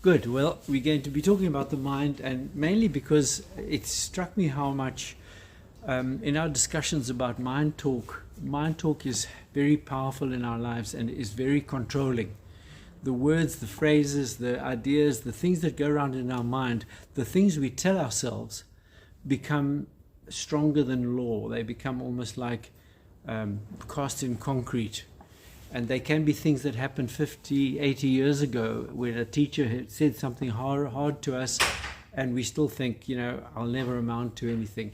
Good. Well, we're going to be talking about the mind, and mainly because it struck me how much in our discussions about mind talk is very powerful in our lives and is very controlling. The words, the phrases, the ideas, the things that go around in our mind, the things we tell ourselves become stronger than law. They become almost like cast in concrete. And they can be things that happened 50, 80 years ago when a teacher had said something hard to us and we still think, I'll never amount to anything.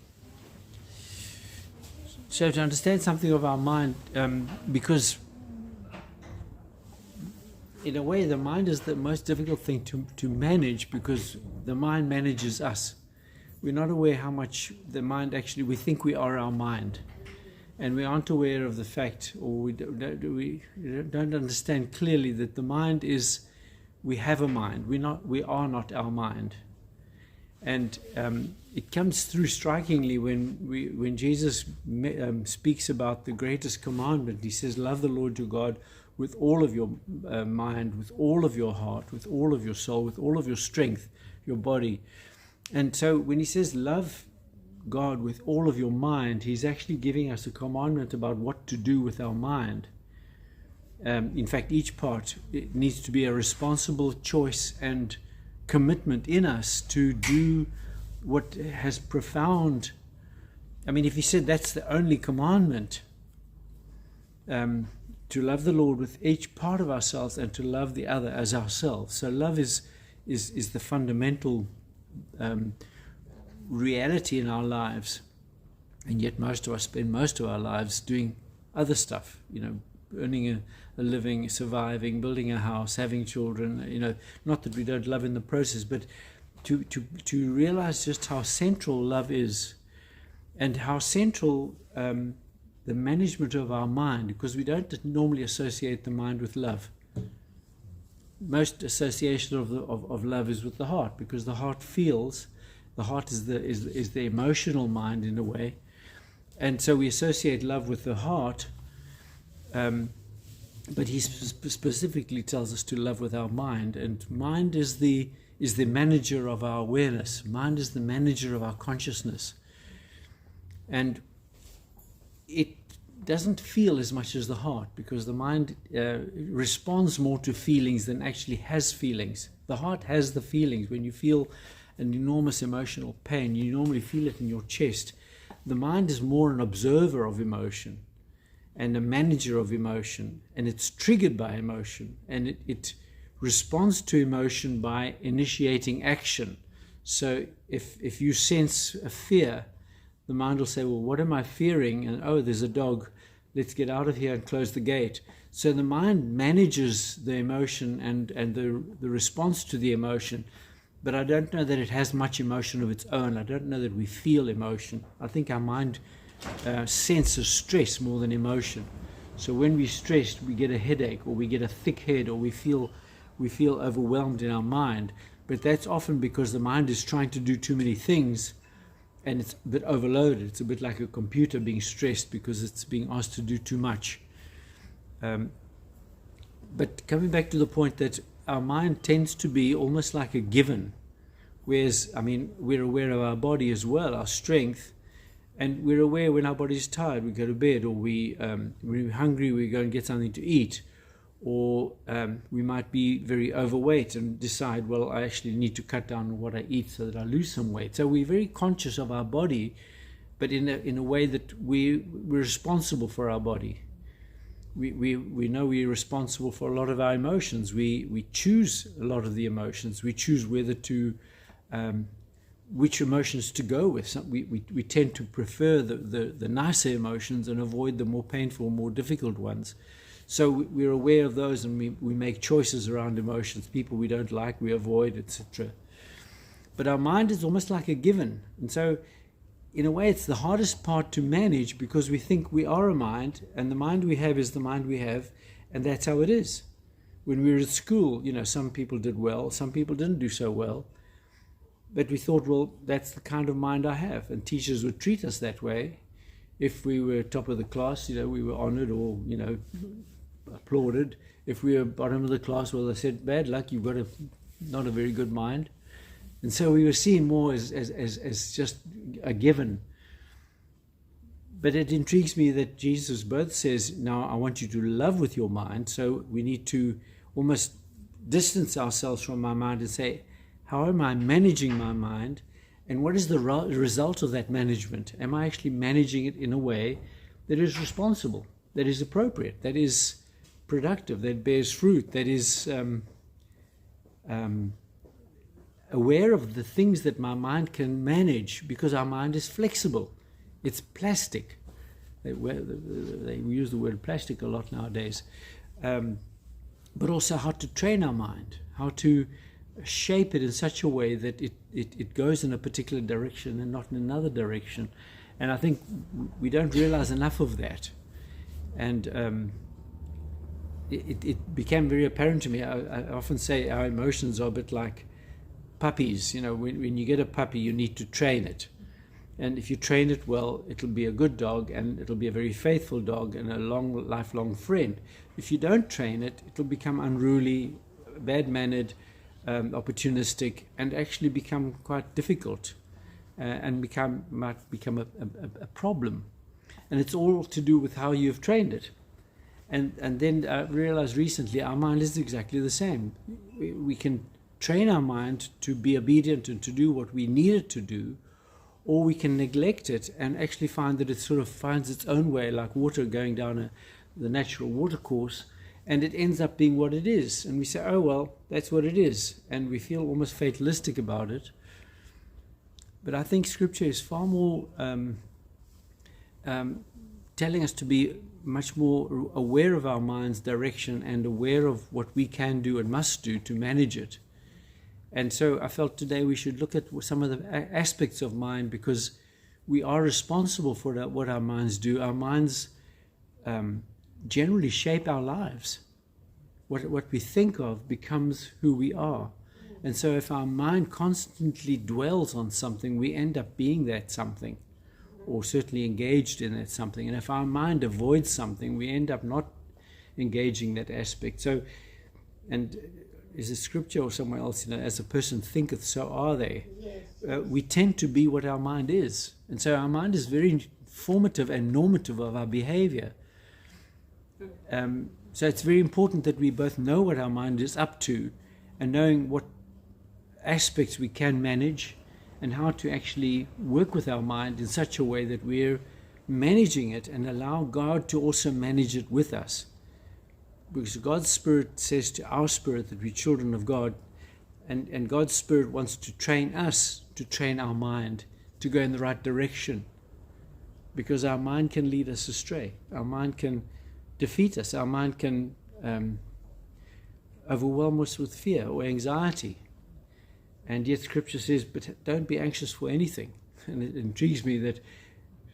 So to understand something of our mind, because in a way the mind is the most difficult thing to manage, because the mind manages us. We're not aware how much the mind actually, we think we are our mind. And we aren't aware of the fact, or we don't understand clearly that the mind is, we have a mind. We are not our mind. And it comes through strikingly when Jesus speaks about the greatest commandment. He says, love the Lord your God with all of your mind, with all of your heart, with all of your soul, with all of your strength, your body. And so when he says love God with all of your mind, he's actually giving us a commandment about what to do with our mind. In fact, each part, it needs to be a responsible choice and commitment in us to do what has profound. I mean, if he said that's the only commandment, to love the Lord with each part of ourselves and to love the other as ourselves. So love is the fundamental reality in our lives, and yet most of us spend most of our lives doing other stuff, earning a living, surviving, building a house, having children, not that we don't love in the process, but to realize just how central love is, and how central the management of our mind, because we don't normally associate the mind with love. Most association of love is with the heart, because the heart feels. The heart is the emotional mind in a way, and so we associate love with the heart. But he specifically tells us to love with our mind, and mind is the manager of our awareness. Mind is the manager of our consciousness, and it doesn't feel as much as the heart, because the mind responds more to feelings than actually has feelings. The heart has the feelings. When you feel an enormous emotional pain, you normally feel it in your chest. The mind is more an observer of emotion and a manager of emotion, and it's triggered by emotion, and it responds to emotion by initiating action. So if you sense a fear, the mind will say, well, what am I fearing? And oh, there's a dog, let's get out of here and close the gate. So the mind manages the emotion and the response to the emotion. But I don't know that it has much emotion of its own. I don't know that we feel emotion. I think our mind senses stress more than emotion. So when we're stressed, we get a headache, or we get a thick head, or we feel overwhelmed in our mind. But that's often because the mind is trying to do too many things, and it's a bit overloaded. It's a bit like a computer being stressed because it's being asked to do too much. But coming back to the point that our mind tends to be almost like a given, whereas, we're aware of our body as well, our strength, and we're aware when our body's tired, we go to bed, or we're hungry, we go and get something to eat, or we might be very overweight and decide, well, I actually need to cut down on what I eat so that I lose some weight. So we're very conscious of our body, but in a way that we're responsible for our body. We know we're responsible for a lot of our emotions. We choose a lot of the emotions. We choose whether to, which emotions to go with. We tend to prefer the nicer emotions and avoid the more painful, more difficult ones. So we're aware of those, and we make choices around emotions. People we don't like, we avoid, etc. But our mind is almost like a given. And so in a way, it's the hardest part to manage, because we think we are a mind, and the mind we have is the mind we have, and that's how it is. When we were at school, some people did well, some people didn't do so well, but we thought, well, that's the kind of mind I have, and teachers would treat us that way. If we were top of the class, we were honored or, applauded. If we were bottom of the class, well, they said, bad luck, you've got to not a very good mind. And so we were seen more as just a given. But it intrigues me that Jesus both says, now I want you to love with your mind. So we need to almost distance ourselves from our mind and say, how am I managing my mind? And what is the result of that management? Am I actually managing it in a way that is responsible, that is appropriate, that is productive, that bears fruit, that is aware of the things that my mind can manage, because our mind is flexible. It's plastic. They use the word plastic a lot nowadays. But also how to train our mind, how to shape it in such a way that it goes in a particular direction and not in another direction. And I think we don't realize enough of that. And it became very apparent to me. I often say our emotions are a bit like puppies. You know, when you get a puppy, you need to train it. And if you train it well, it'll be a good dog, and it'll be a very faithful dog and a lifelong friend. If you don't train it, it'll become unruly, bad-mannered, opportunistic, and actually become quite difficult, and might become a problem. And it's all to do with how you've trained it. And then I realized recently our mind is exactly the same. We can train our mind to be obedient and to do what we need it to do, or we can neglect it and actually find that it sort of finds its own way, like water going down the natural water course, and it ends up being what it is. And we say, oh, well, that's what it is. And we feel almost fatalistic about it. But I think Scripture is far more telling us to be much more aware of our mind's direction and aware of what we can do and must do to manage it. And so I felt today we should look at some of the aspects of mind, because we are responsible for what our minds do. Our minds generally shape our lives. What we think of becomes who we are. And so if our mind constantly dwells on something, we end up being that something, or certainly engaged in that something. And if our mind avoids something, we end up not engaging that aspect. So, and is it Scripture or somewhere else, you know, as a person thinketh, so are they. Yes. We tend to be what our mind is. And so our mind is very formative and normative of our behavior. So it's very important that we both know what our mind is up to, and knowing what aspects we can manage, and how to actually work with our mind in such a way that we're managing it and allow God to also manage it with us. Because God's Spirit says to our spirit that we're children of God, and God's Spirit wants to train us, to train our mind to go in the right direction. Because our mind can lead us astray. Our mind can defeat us. Our mind can overwhelm us with fear or anxiety. And yet Scripture says, but don't be anxious for anything. And it intrigues me that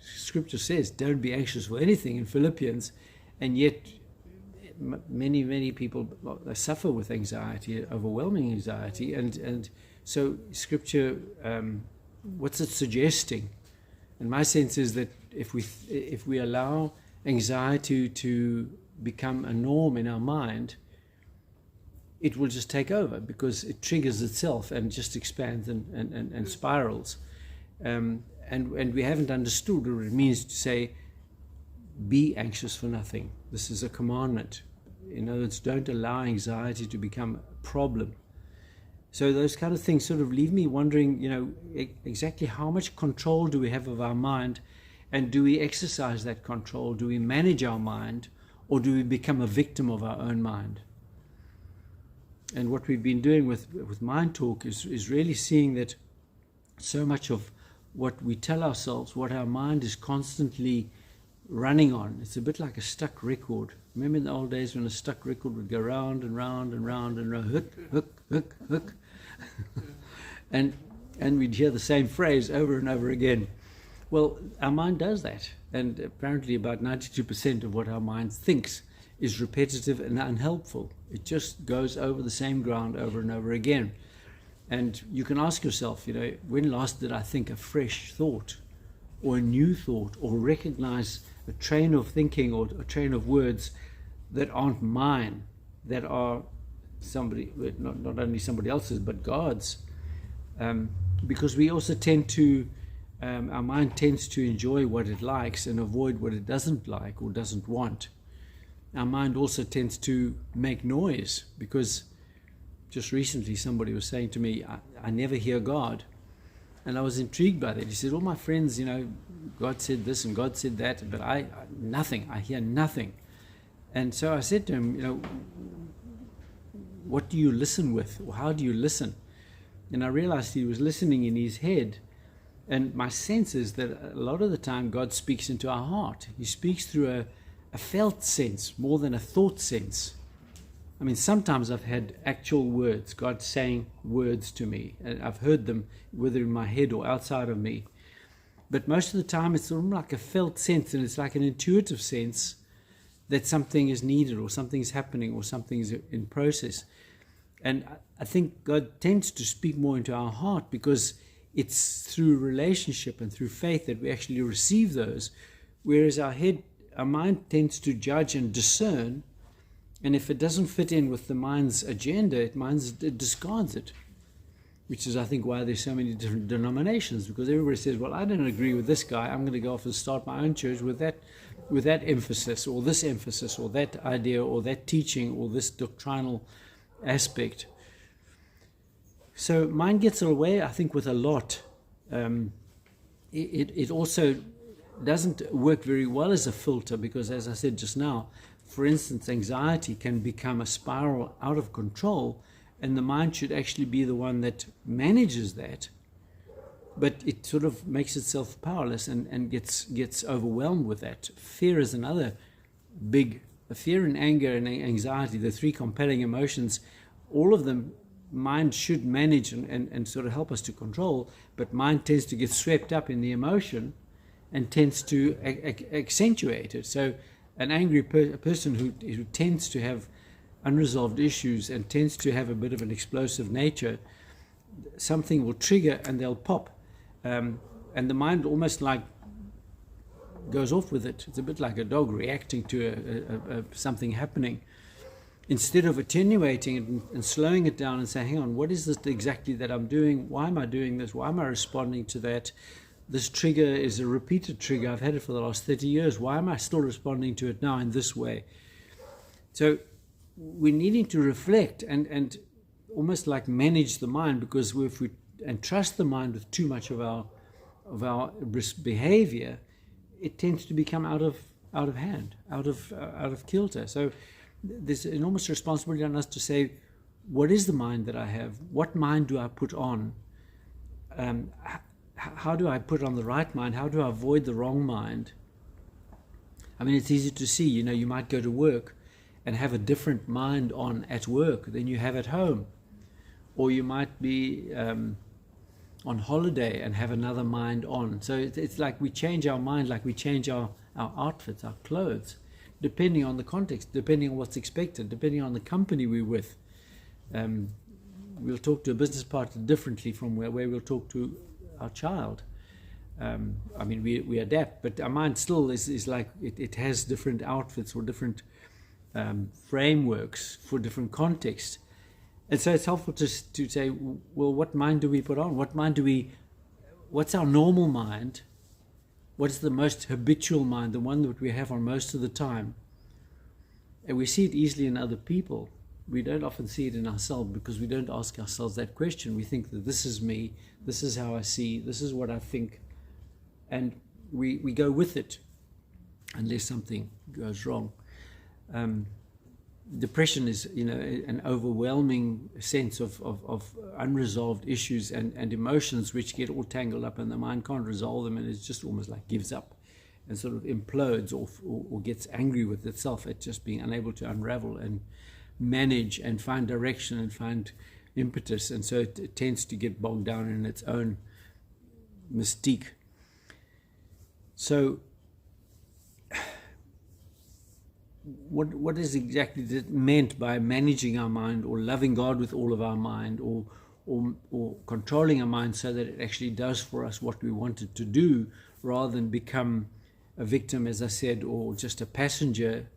Scripture says, don't be anxious for anything in Philippians, and yet many people suffer with anxiety, overwhelming anxiety. And so Scripture, what's it suggesting? And my sense is that if we allow anxiety to become a norm in our mind, it will just take over, because it triggers itself and just expands and spirals. And we haven't understood what it means to say, be anxious for nothing. This is a commandment. In other words, don't allow anxiety to become a problem. So those kind of things sort of leave me wondering, you know, exactly how much control do we have of our mind, and do we exercise that control? Do we manage our mind, or do we become a victim of our own mind? And what we've been doing with Mind Talk is really seeing that so much of what we tell ourselves, what our mind is constantly running on, it's a bit like a stuck record. Remember in the old days when a stuck record would go round and round and round and round, hook, hook, hook, hook. and we'd hear the same phrase over and over again. Well, our mind does that. And apparently about 92% of what our mind thinks is repetitive and unhelpful. It just goes over the same ground over and over again. And you can ask yourself, you know, when last did I think a fresh thought, or a new thought, or recognize a train of thinking or a train of words that aren't mine, that are somebody, not only somebody else's, but God's. Because we also tend to, our mind tends to enjoy what it likes and avoid what it doesn't like or doesn't want. Our mind also tends to make noise, because just recently somebody was saying to me, I never hear God. And I was intrigued by that. He said, all my friends, God said this and God said that, but I hear nothing. And so I said to him, what do you listen with? Or how do you listen? And I realized he was listening in his head. And my sense is that a lot of the time God speaks into our heart. He speaks through a felt sense more than a thought sense. I mean, sometimes I've had actual words, God saying words to me, and I've heard them whether in my head or outside of me. But most of the time it's sort of like a felt sense, and it's like an intuitive sense that something is needed or something's happening or something's in process. And I think God tends to speak more into our heart, because it's through relationship and through faith that we actually receive those, whereas our mind tends to judge and discern. And if it doesn't fit in with the mind's agenda, it discards it, which is, I think, why there's so many different denominations, because everybody says, well, I don't agree with this guy. I'm going to go off and start my own church with that emphasis or this emphasis or that idea or that teaching or this doctrinal aspect. So mind gets away, I think, with a lot. It also doesn't work very well as a filter, because, as I said just now, for instance, anxiety can become a spiral out of control, and the mind should actually be the one that manages that. But it sort of makes itself powerless and gets overwhelmed with that. Fear is another big, fear and anger and anxiety, the three compelling emotions, all of them mind should manage and sort of help us to control, but mind tends to get swept up in the emotion and tends to accentuate it. So an angry person who tends to have unresolved issues and tends to have a bit of an explosive nature, something will trigger and they'll pop. And the mind almost like goes off with it. It's a bit like a dog reacting to something happening. Instead of attenuating it and slowing it down and saying, hang on, what is this exactly that I'm doing? Why am I doing this? Why am I responding to that? This trigger is a repeated trigger. I've had it for the last 30 years. Why am I still responding to it now in this way? So we're needing to reflect and almost like manage the mind, because if we entrust the mind with too much of our behavior, it tends to become out of hand, out of kilter. So there's enormous responsibility on us to say, what is the mind that I have? What mind do I put on? How do I put on the right mind? How do I avoid the wrong mind? I mean, it's easy to see, you might go to work and have a different mind on at work than you have at home. Or you might be on holiday and have another mind on. So it's like we change our mind, like we change our outfits, our clothes, depending on the context, depending on what's expected, depending on the company we're with. We'll talk to a business partner differently from where we'll talk to our child. I mean, we adapt, but our mind still is like it has different outfits or different frameworks for different contexts. And so it's helpful to say, well, what mind do we put on? What's our normal mind? What's the most habitual mind, the one that we have on most of the time? And we see it easily in other people. We don't often see it in ourselves, because we don't ask ourselves that question. We think that this is me, this is how I see, this is what I think, and we go with it unless something goes wrong. Depression is, an overwhelming sense of unresolved issues and emotions which get all tangled up, and the mind can't resolve them, and it's just almost like gives up and sort of implodes or gets angry with itself at just being unable to unravel and manage and find direction and find impetus. And so it tends to get bogged down in its own mystique. So what is exactly meant by managing our mind, or loving God with all of our mind, or controlling our mind so that it actually does for us what we want it to do, rather than become a victim, as I said, or just a passenger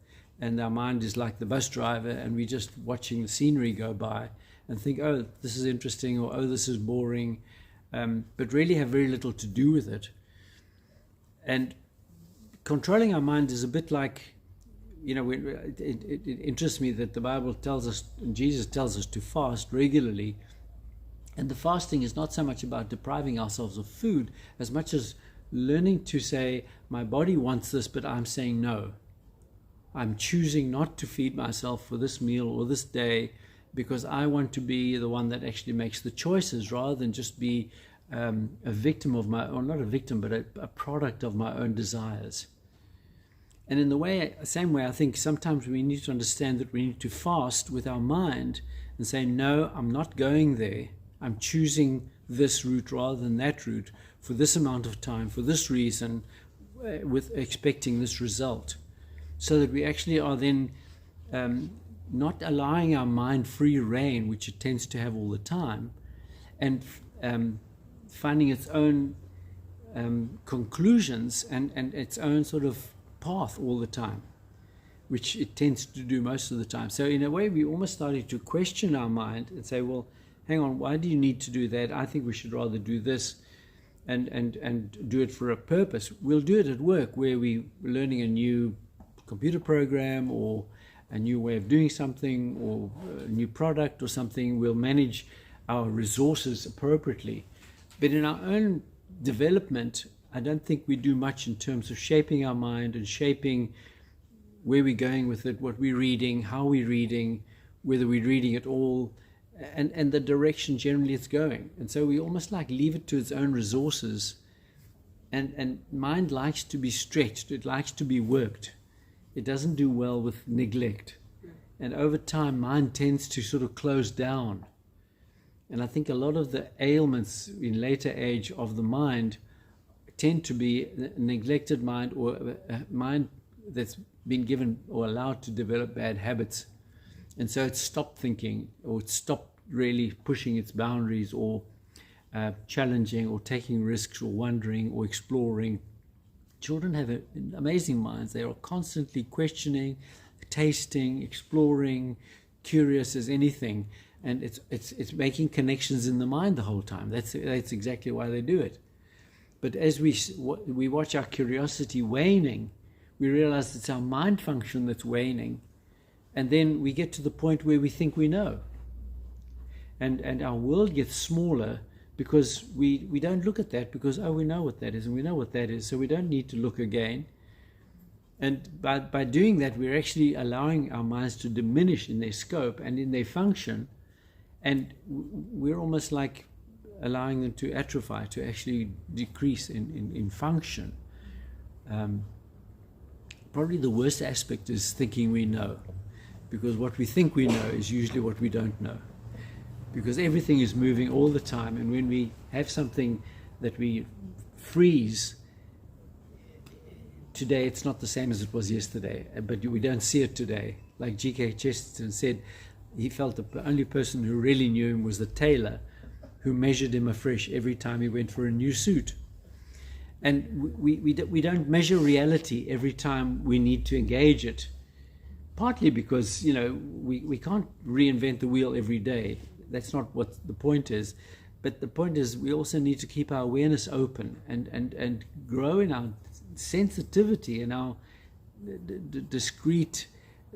and our mind is like the bus driver, and we're just watching the scenery go by and think, oh, this is interesting, or oh, this is boring, but really have very little to do with it. And controlling our mind is a bit like, it interests me that the Bible tells us, and Jesus tells us to fast regularly. And the fasting is not so much about depriving ourselves of food as much as learning to say, my body wants this, but I'm saying no. I'm choosing not to feed myself for this meal or this day because I want to be the one that actually makes the choices rather than just be a victim of my, or not a victim, but a product of my own desires. And in the same way, I think sometimes we need to understand that we need to fast with our mind and say, no, I'm not going there. I'm choosing this route rather than that route for this amount of time, for this reason, with expecting this result. So that we actually are then not allowing our mind free rein, which it tends to have all the time, and finding its own conclusions and its own sort of path all the time, which it tends to do most of the time. So in a way, we almost started to question our mind and say, well, hang on, why do you need to do that? I think we should rather do this and do it for a purpose. We'll do it at work where we're learning a new computer program or a new way of doing something or a new product or something. We'll manage our resources appropriately. But in our own development, I don't think we do much in terms of shaping our mind and shaping where we're going with it, what we're reading, how we're reading, whether we're reading at all, and the direction generally it's going. And so we almost like leave it to its own resources. And mind likes to be stretched. It likes to be worked. It doesn't do well with neglect. And over time, mind tends to sort of close down. And I think a lot of the ailments in later age of the mind tend to be a neglected mind, or a mind that's been given or allowed to develop bad habits. And so it's stopped thinking, or it's stopped really pushing its boundaries, or challenging, or taking risks, or wondering, or exploring. Children have amazing minds. They are constantly questioning, tasting, exploring, curious as anything. And it's making connections in the mind the whole time. That's exactly why they do it. But as we watch our curiosity waning, we realize it's our mind function that's waning. And then we get to the point where we think we know. And our world gets smaller because we don't look at that because, oh, we know what that is and we know what that is, so we don't need to look again. And by doing that, we're actually allowing our minds to diminish in their scope and in their function. And we're almost like allowing them to atrophy, to actually decrease in function. Probably the worst aspect is thinking we know, because what we think we know is usually what we don't know, because everything is moving all the time. And when we have something that we freeze today, it's not the same as it was yesterday, but we don't see it today. Like G.K. Chesterton said, he felt the only person who really knew him was the tailor, who measured him afresh every time he went for a new suit. And we don't measure reality every time we need to engage it, partly because we can't reinvent the wheel every day. That's not what the point is. But the point is we also need to keep our awareness open and grow in our sensitivity and our discrete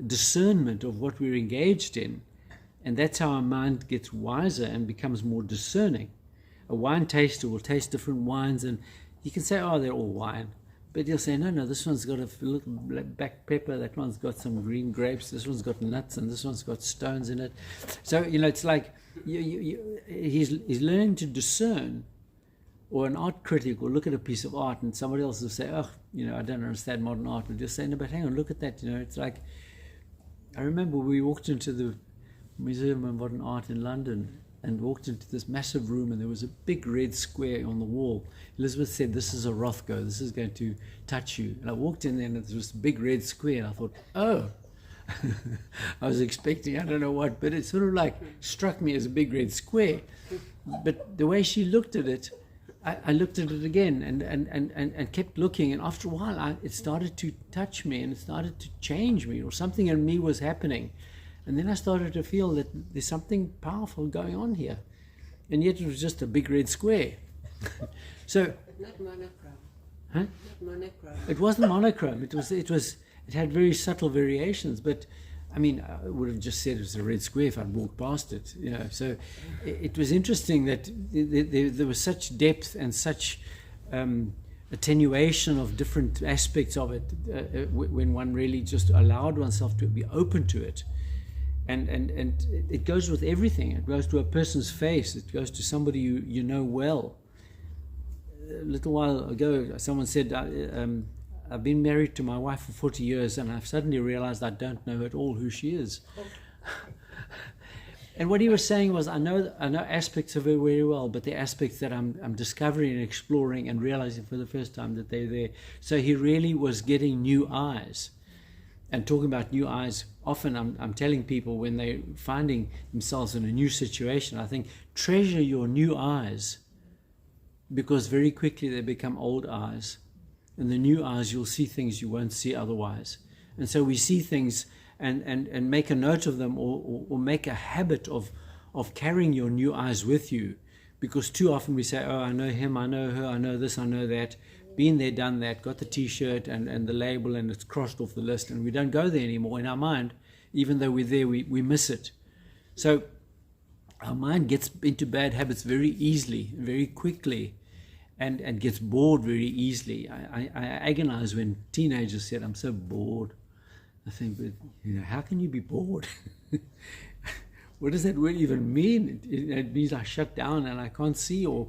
discernment of what we're engaged in. And that's how our mind gets wiser and becomes more discerning. A wine taster will taste different wines, and you can say, oh, they're all wine. But he'll say, no, this one's got a little black pepper, that one's got some green grapes, this one's got nuts, and this one's got stones in it. So, it's like he's learning to discern. Or an art critic will look at a piece of art and somebody else will say, oh, I don't understand modern art. But just say, no, but hang on, look at that. It's like, I remember we walked into the Museum of Modern Art in London and walked into this massive room, and there was a big red square on the wall. Elizabeth said, this is a Rothko, this is going to touch you. And I walked in there and there was this big red square, and I thought, oh, I was expecting I don't know what, but it sort of like struck me as a big red square. But the way she looked at it, I looked at it again and kept looking, and after a while it started to touch me and it started to change me, or something in me was happening. And then I started to feel that there's something powerful going on here. And yet it was just a big red square. So, But not monochrome. huh? Not monochrome. It wasn't monochrome. It had very subtle variations, but I mean, I would have just said it was a red square if I'd walked past it, you know. So it was interesting that there was such depth and such attenuation of different aspects of it when one really just allowed oneself to be open to it. And it goes with everything. It goes to a person's face. It goes to somebody you know well. A little while ago, someone said, I've been married to my wife for 40 years and I've suddenly realized I don't know at all who she is. And what he was saying was, I know aspects of her very well, but the aspects that I'm discovering and exploring and realizing for the first time that they're there. So he really was getting new eyes. And talking about new eyes, often I'm telling people when they're finding themselves in a new situation, I think, treasure your new eyes, because very quickly they become old eyes. In the new eyes, you'll see things you won't see otherwise. And so we see things and make a note of them, or make a habit of carrying your new eyes with you. Because too often we say, oh, I know him, I know her, I know this, I know that. Been there, done that, got the T-shirt and the label, and it's crossed off the list, and we don't go there anymore in our mind. Even though we're there, we miss it. So our mind gets into bad habits very easily, very quickly, and gets bored very easily. I agonize when teenagers said, I'm so bored. I think, but, you know, how can you be bored? What does that word even mean? It means I shut down and I can't see, or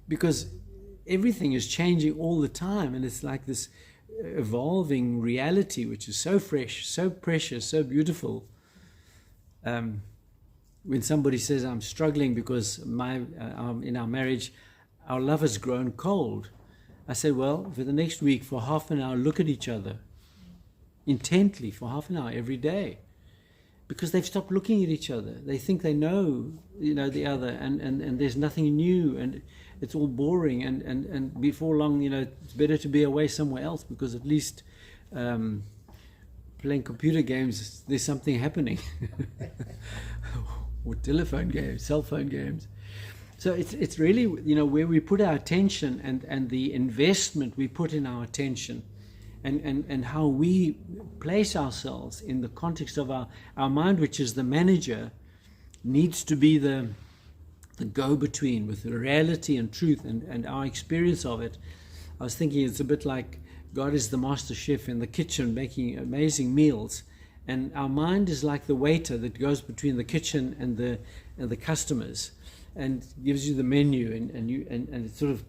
because everything is changing all the time, and it's like this evolving reality which is so fresh, so precious, so beautiful. When somebody says, I'm struggling because in our marriage our love has grown cold, I said, well, for the next week, for half an hour, look at each other intently for half an hour every day, because they've stopped looking at each other. They think they know, the other, and there's nothing new, and it's all boring, and before long, it's better to be away somewhere else, because at least playing computer games, there's something happening. Or telephone games, cell phone games. So it's really, where we put our attention and the investment we put in our attention, and how we place ourselves in the context of our mind, which is the manager, needs to be the go-between with the reality and truth and our experience of it. I was thinking it's a bit like God is the master chef in the kitchen making amazing meals, and our mind is like the waiter that goes between the kitchen and the customers and gives you the menu, and it sort of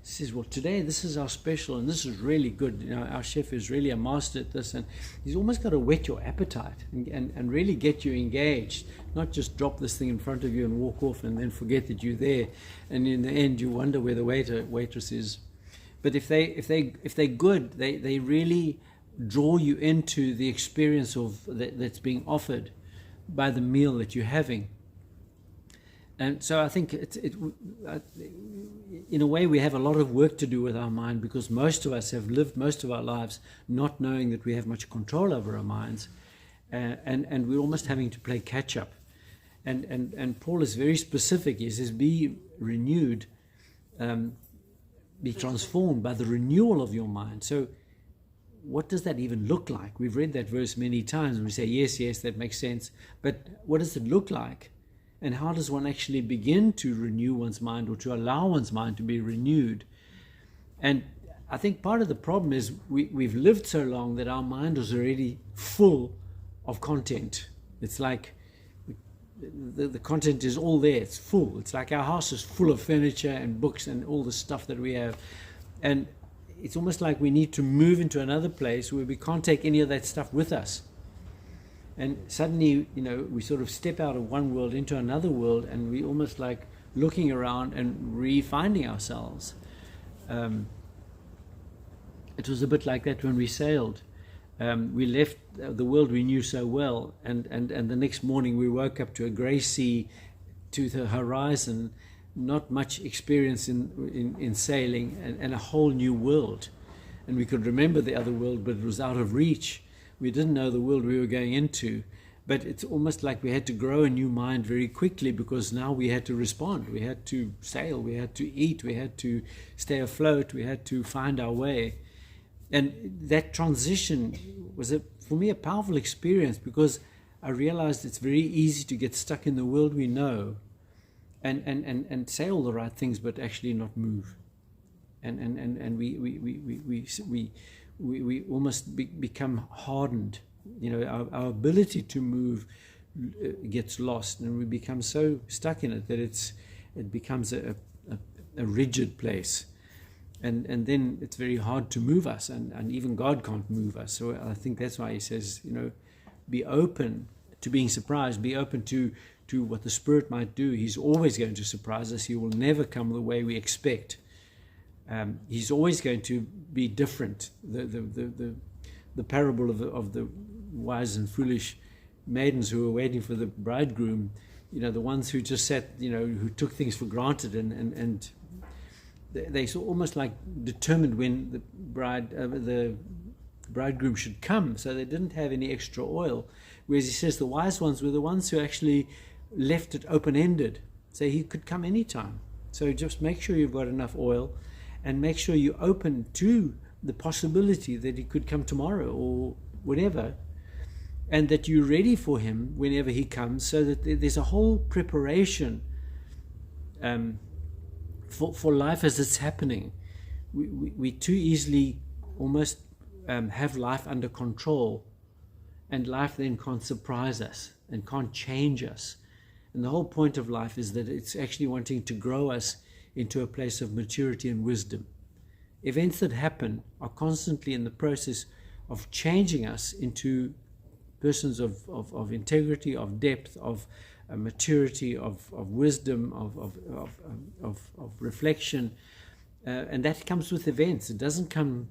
says, well, today this is our special and this is really good. Our chef is really a master at this, and he's almost got to whet your appetite and really get you engaged, not just drop this thing in front of you and walk off and then forget that you're there, and in the end you wonder where the waitress is. But if they're good, they really draw you into the experience of that's being offered by the meal that you're having. And so I think in a way we have a lot of work to do with our mind, because most of us have lived most of our lives not knowing that we have much control over our minds, and we're almost having to play catch up. And Paul is very specific. He says, be renewed, be transformed by the renewal of your mind. So what does that even look like? We've read that verse many times and we say, yes, that makes sense. But what does it look like? And how does one actually begin to renew one's mind, or to allow one's mind to be renewed? And I think part of the problem is we've lived so long that our mind is already full of content. It's like the content is all there. It's full. It's like our house is full of furniture and books and all the stuff that we have. And it's almost like we need to move into another place where we can't take any of that stuff with us. And suddenly, we sort of step out of one world into another world, and we almost like looking around and re-finding ourselves. It was a bit like that when we sailed. We left the world we knew so well, and the next morning we woke up to a grey sea, to the horizon, not much experience in sailing, and a whole new world. And we could remember the other world, but it was out of reach. We didn't know the world we were going into. But it's almost like we had to grow a new mind very quickly, because now we had to respond. We had to sail, we had to eat, we had to stay afloat, we had to find our way. And that transition was, for me, a powerful experience, because I realized it's very easy to get stuck in the world we know and say all the right things, but actually not move. And we almost become hardened. Our ability to move gets lost, and we become so stuck in it that it becomes a rigid place, and then it's very hard to move us, and even God can't move us. So I think that's why he says, be open to being surprised, be open to what the Spirit might do. He's always going to surprise us. He will never come the way we expect. He's always going to be different. The parable of the wise and foolish maidens who were waiting for the bridegroom, the ones who just sat, who took things for granted, and they saw almost like determined when the bridegroom should come, so they didn't have any extra oil. Whereas he says the wise ones were the ones who actually left it open-ended, so he could come anytime. So just make sure you've got enough oil, and make sure you're open to the possibility that he could come tomorrow or whatever, and that you're ready for him whenever he comes, so that there's a whole preparation for life as it's happening. We too easily almost have life under control, and life then can't surprise us and can't change us. And the whole point of life is that it's actually wanting to grow us into a place of maturity and wisdom. Events that happen are constantly in the process of changing us into persons of integrity, of depth, of maturity, of wisdom, of reflection. And that comes with events. It doesn't come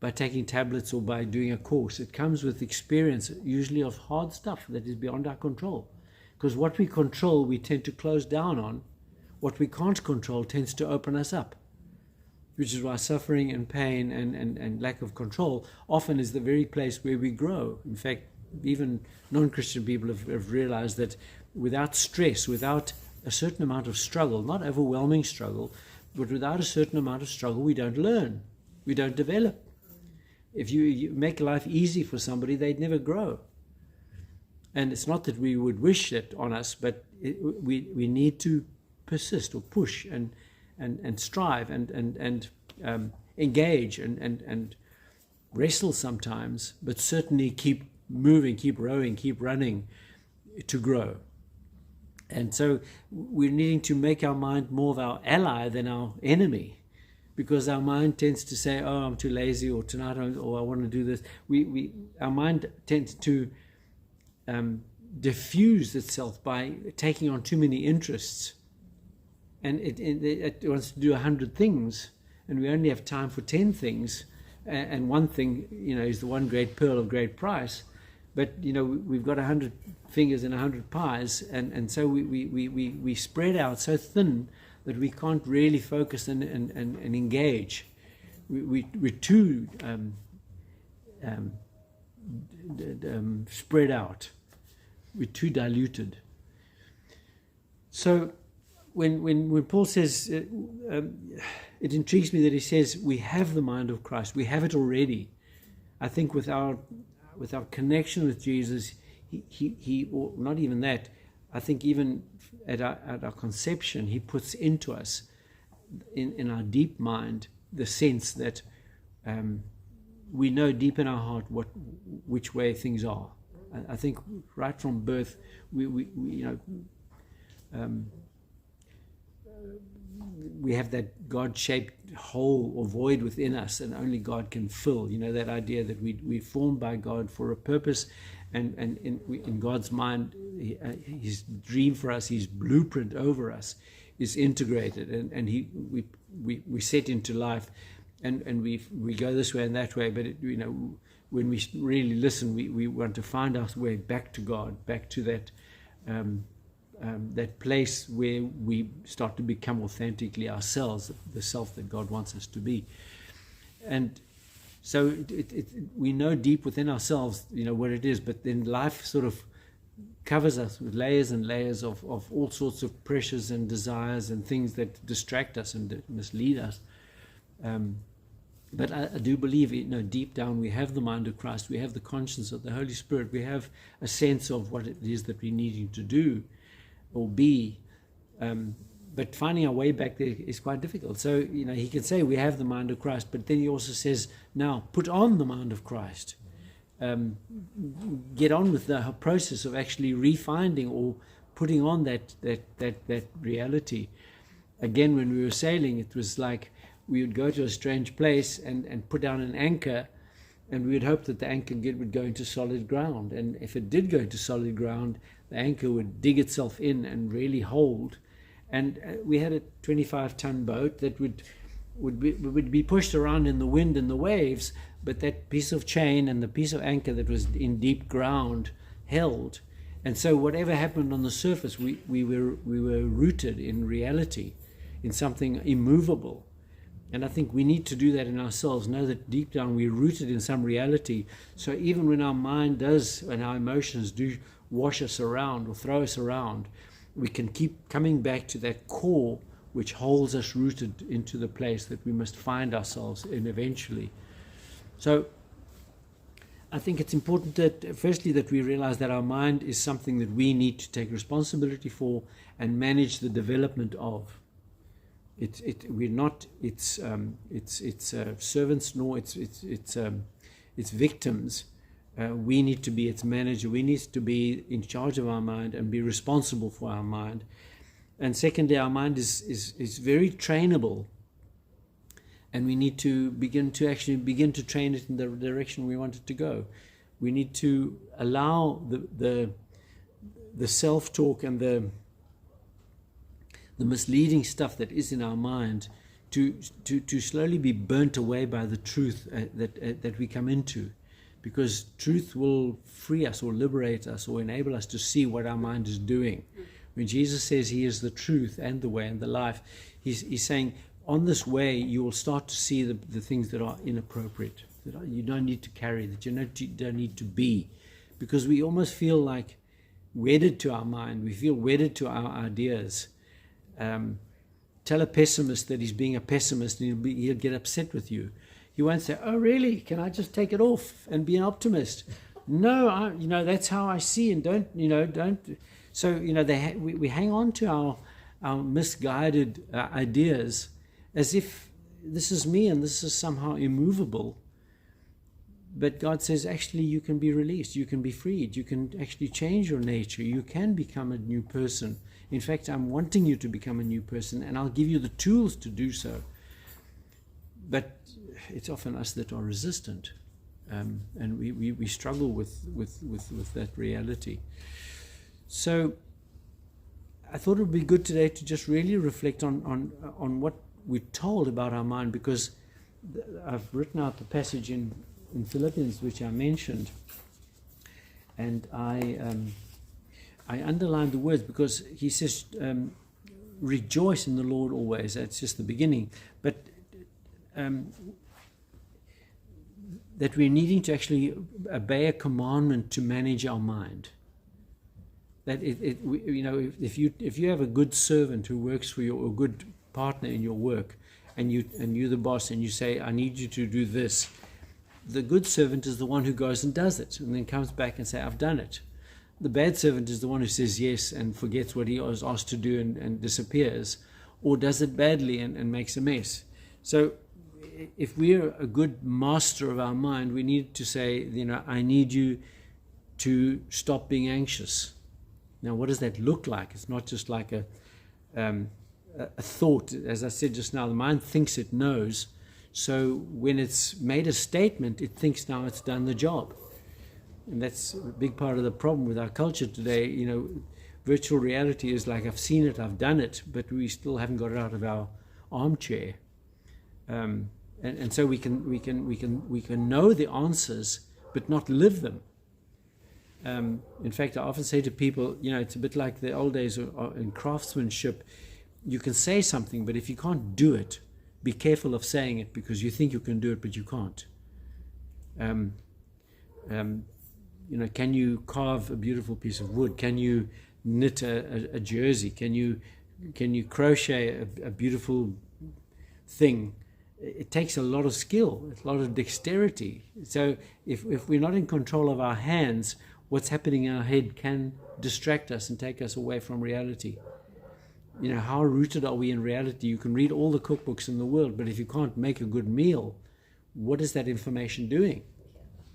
by taking tablets or by doing a course. It comes with experience, usually of hard stuff that is beyond our control. Because what we control, we tend to close down on. What we can't control tends to open us up, which is why suffering and pain and lack of control often is the very place where we grow. In fact, even non-Christian people have realized that without stress, without a certain amount of struggle, not overwhelming struggle, but without a certain amount of struggle, we don't learn, we don't develop. If you make life easy for somebody, they'd never grow. And it's not that we would wish it on us, but we need to persist or push and strive and engage and wrestle sometimes, but certainly keep moving, keep rowing, keep running to grow. And so we're needing to make our mind more of our ally than our enemy, because our mind tends to say, oh, I'm too lazy, or tonight, or I want to do this. Our mind tends to diffuse itself by taking on too many interests. And it wants to do 100 things, and we only have time for 10 things. And one thing, is the one great pearl of great price. But, we've got 100 fingers and 100 pies, and so we spread out so thin that we can't really focus and engage. We're too spread out. We're too diluted. So when Paul says, it intrigues me that he says we have the mind of Christ. We have it already. I think with our connection with Jesus, he or not even that, I think even at our conception, he puts into us, in our deep mind, the sense that we know deep in our heart which way things are. I think right from birth, we have that God-shaped hole or void within us, and only God can fill. That idea that we're formed by God for a purpose, and in God's mind, His dream for us, His blueprint over us, is integrated, and we set into life, and we go this way and that way. But when we really listen, we want to find our way back to God, back to that that place where we start to become authentically ourselves, the self that God wants us to be. And so we know deep within ourselves, what it is, but then life sort of covers us with layers and layers of all sorts of pressures and desires and things that distract us and mislead us. But I do believe, deep down we have the mind of Christ, we have the conscience of the Holy Spirit, we have a sense of what it is that we're needing to do or be. But finding our way back there is quite difficult. So, he can say we have the mind of Christ, but then he also says, now put on the mind of Christ. Get on with the process of actually refinding or putting on that reality. Again, when we were sailing, it was like we would go to a strange place and put down an anchor, and we would hope that the anchor would go into solid ground. And if it did go into solid ground, the anchor would dig itself in and really hold. And we had a 25-ton boat that would be pushed around in the wind and the waves, but that piece of chain and the piece of anchor that was in deep ground held. And so whatever happened on the surface, we were rooted in reality, in something immovable. And I think we need to do that in ourselves, know that deep down we're rooted in some reality. So even when our mind does and our emotions do wash us around or throw us around, we can keep coming back to that core which holds us rooted into the place that we must find ourselves in eventually. So I think it's important that, firstly, that we realize that our mind is something that we need to take responsibility for and manage the development of. We're not its servants, nor its victims. We need to be its manager. We need to be in charge of our mind and be responsible for our mind. And secondly, our mind is very trainable, and we need to begin to train it in the direction we want it to go. We need to allow the self-talk and the misleading stuff that is in our mind to slowly be burnt away by the truth that we come into, because truth will free us or liberate us or enable us to see what our mind is doing. When Jesus says he is the truth and the way and the life, he's saying on this way you will start to see the things that are inappropriate, that you don't need to carry, that you don't need to be, because we almost feel like wedded to our mind. We feel wedded to our ideas. Tell a pessimist that he's being a pessimist and he'll get upset with you. He won't say, "Oh, really? Can I just take it off and be an optimist?" No, that's how I see, and don't. So we hang on to our misguided ideas as if this is me and this is somehow immovable. But God says, actually, you can be released, you can be freed, you can actually change your nature, you can become a new person. In fact, I'm wanting you to become a new person, and I'll give you the tools to do so. But it's often us that are resistant, and we struggle with that reality. So I thought it would be good today to just really reflect on what we're told about our mind, because I've written out the passage in Philippians which I mentioned, and I underlined the words because he says, rejoice in the Lord always. That's just the beginning. But that we're needing to actually obey a commandment to manage our mind. That if you have a good servant who works for you, or a good partner in your work, and you're the boss, and you say, I need you to do this, the good servant is the one who goes and does it, and then comes back and say, I've done it. The bad servant is the one who says yes and forgets what he was asked to do and disappears, or does it badly and makes a mess. So if we're a good master of our mind, we need to say, I need you to stop being anxious. Now, what does that look like? It's not just like a thought. As I said just now, the mind thinks it knows. So when it's made a statement, it thinks now it's done the job. And that's a big part of the problem with our culture today. Virtual reality is like, I've seen it, I've done it, but we still haven't got it out of our armchair. And so we can know the answers, but not live them. In fact, I often say to people, it's a bit like the old days in craftsmanship. You can say something, but if you can't do it, be careful of saying it, because you think you can do it, but you can't. Can you carve a beautiful piece of wood? Can you knit a jersey? Can you crochet a beautiful thing? It takes a lot of skill, a lot of dexterity. So if we're not in control of our hands, what's happening in our head can distract us and take us away from reality. How rooted are we in reality? You can read all the cookbooks in the world, but if you can't make a good meal, what is that information doing?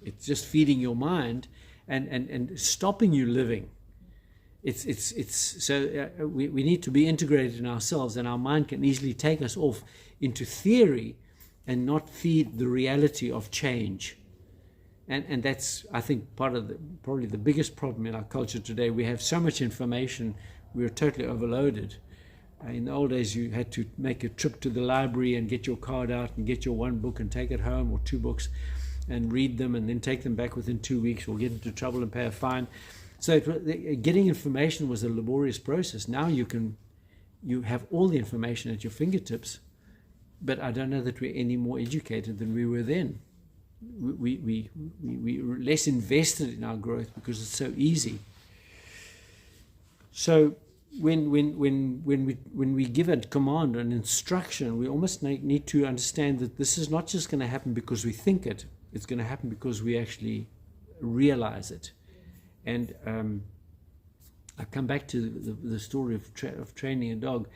It's just feeding your mind and stopping you living. We need to be integrated in ourselves, and our mind can easily take us off into theory and not feed the reality of change. And that's, I think, probably the biggest problem in our culture today. We have so much information, we're totally overloaded. In the old days, you had to make a trip to the library and get your card out and get your one book and take it home, or two books, and read them and then take them back within 2 weeks, or get into trouble and pay a fine. So getting information was a laborious process. Now you have all the information at your fingertips, but I don't know that we're any more educated than we were then. We're less invested in our growth because it's so easy. So when we give a command, an instruction, we almost need to understand that this is not just going to happen because we think it. It's going to happen because we actually realize it. And I come back to the story of training a dog.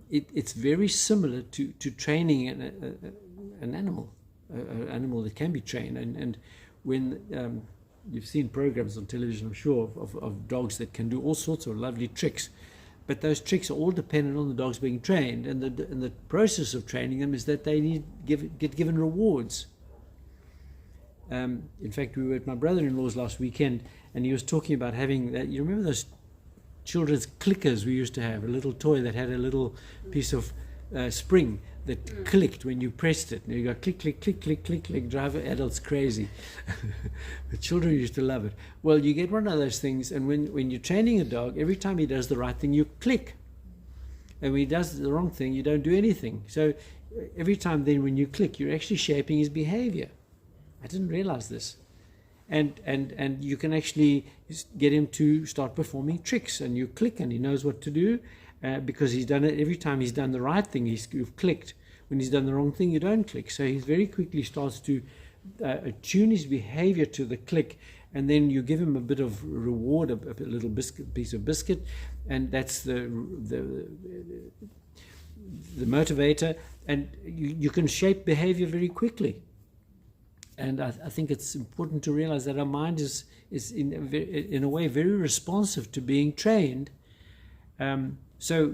It's very similar to training an animal, an animal that can be trained. And when you've seen programs on television, I'm sure, of dogs that can do all sorts of lovely tricks, but those tricks are all dependent on the dogs being trained. And the process of training them is that they get given rewards. In fact, we were at my brother-in-law's last weekend, and he was talking about having that. You remember those children's clickers we used to have, a little toy that had a little piece of spring that clicked when you pressed it. And you go click, click, click, click, click, click, drive adults crazy. The children used to love it. Well, you get one of those things, and when you're training a dog, every time he does the right thing, you click. And when he does the wrong thing, you don't do anything. So every time then when you click, you're actually shaping his behavior. I didn't realize this. And you can actually get him to start performing tricks, and you click and he knows what to do because he's done it. Every time he's done the right thing, you've clicked. When he's done the wrong thing, you don't click. So he very quickly starts to attune his behavior to the click, and then you give him a bit of reward, a little piece of biscuit, and that's the motivator, and you can shape behavior very quickly. And I think it's important to realize that our mind is in a way very responsive to being trained. So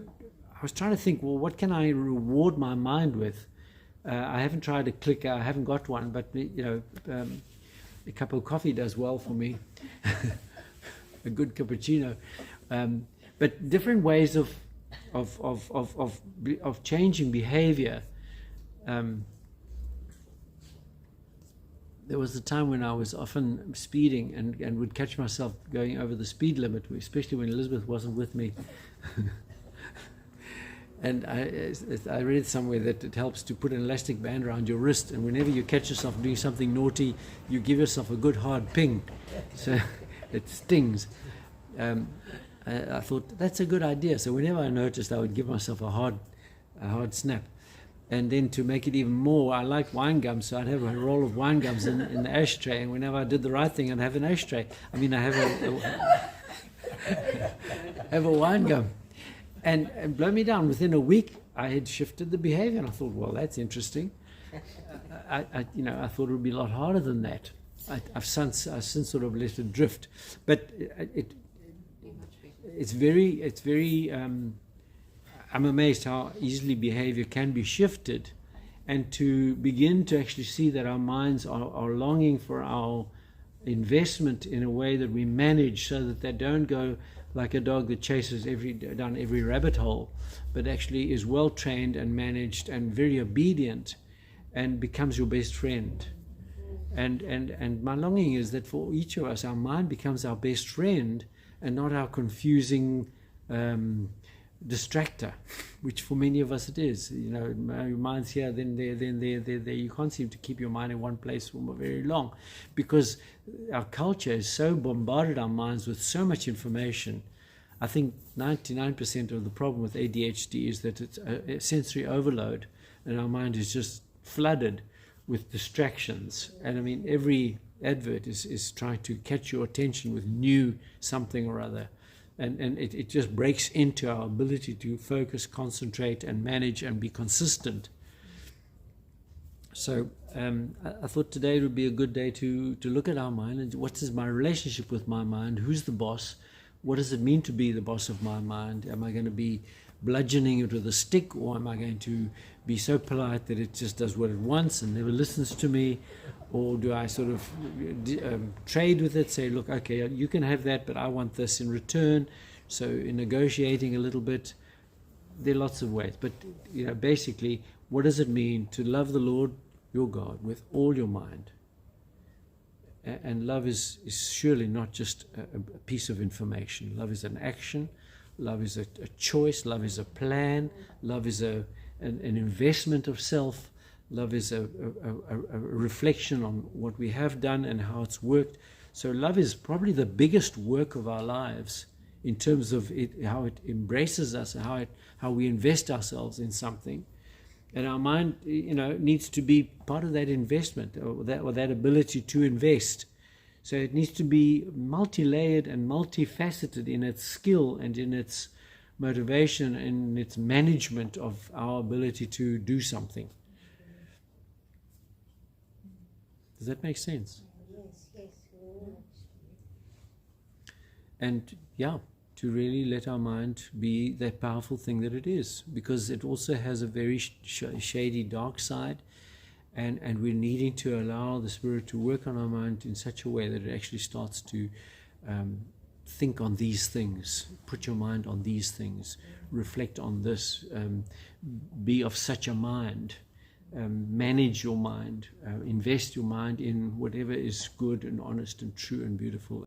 I was trying to think, well, what can I reward my mind with? I haven't tried a clicker, I haven't got one, but a cup of coffee does well for me. A good cappuccino. But different ways of changing behavior. There was a time when I was often speeding and would catch myself going over the speed limit, especially when Elizabeth wasn't with me. And I read somewhere that it helps to put an elastic band around your wrist, and whenever you catch yourself doing something naughty, you give yourself a good hard ping, so it stings. I thought that's a good idea. So whenever I noticed, I would give myself a hard snap. And then to make it even more, I like wine gums, so I'd have a roll of wine gums in the ashtray, and whenever I did the right thing, I'd have an ashtray. I have a wine gum. And blow me down, within a week, I had shifted the behavior, and I thought, well, that's interesting. I thought it would be a lot harder than that. I've since sort of let it drift. But it's very I'm amazed how easily behavior can be shifted, and to begin to actually see that our minds are longing for our investment in a way that we manage, so that they don't go like a dog that chases down every rabbit hole, but actually is well trained and managed and very obedient and becomes your best friend. And my longing is that for each of us, our mind becomes our best friend and not our confusing distractor, which for many of us it is. You know, your mind's here, then there, then there, there. You can't seem to keep your mind in one place for very long, because our culture has so bombarded our minds with so much information. I think 99% of the problem with ADHD is that it's a sensory overload, and our mind is just flooded with distractions. And I mean, every advert is trying to catch your attention with new something or other. And it just breaks into our ability to focus, concentrate, and manage and be consistent. So I thought today would be a good day to look at our mind and what is my relationship with my mind? Who's the boss? What does it mean to be the boss of my mind? Am I going to be bludgeoning it with a stick, or am I going to be so polite that it just does what it wants and never listens to me? Or do I sort of trade with it, say, look, okay, you can have that, but I want this in return. So in negotiating a little bit, there are lots of ways. But you know, basically, what does it mean to love the Lord your God with all your mind? And love is surely not just a piece of information. Love is an action. Love is a choice. Love is a plan. Love is an investment of self. Love is a reflection on what we have done and how it's worked. So love is probably the biggest work of our lives in terms of how it embraces us, and how we invest ourselves in something. And our mind, you know, needs to be part of that investment, or that ability to invest. So it needs to be multi-layered and multifaceted in its skill and in its motivation and in its management of our ability to do something. Does that make sense? Yes. And yeah, to really let our mind be that powerful thing that it is, because it also has a very shady dark side, and we're needing to allow the Spirit to work on our mind in such a way that it actually starts to think on these things, put your mind on these things, reflect on this, be of such a mind. Manage your mind, invest your mind in whatever is good and honest and true and beautiful.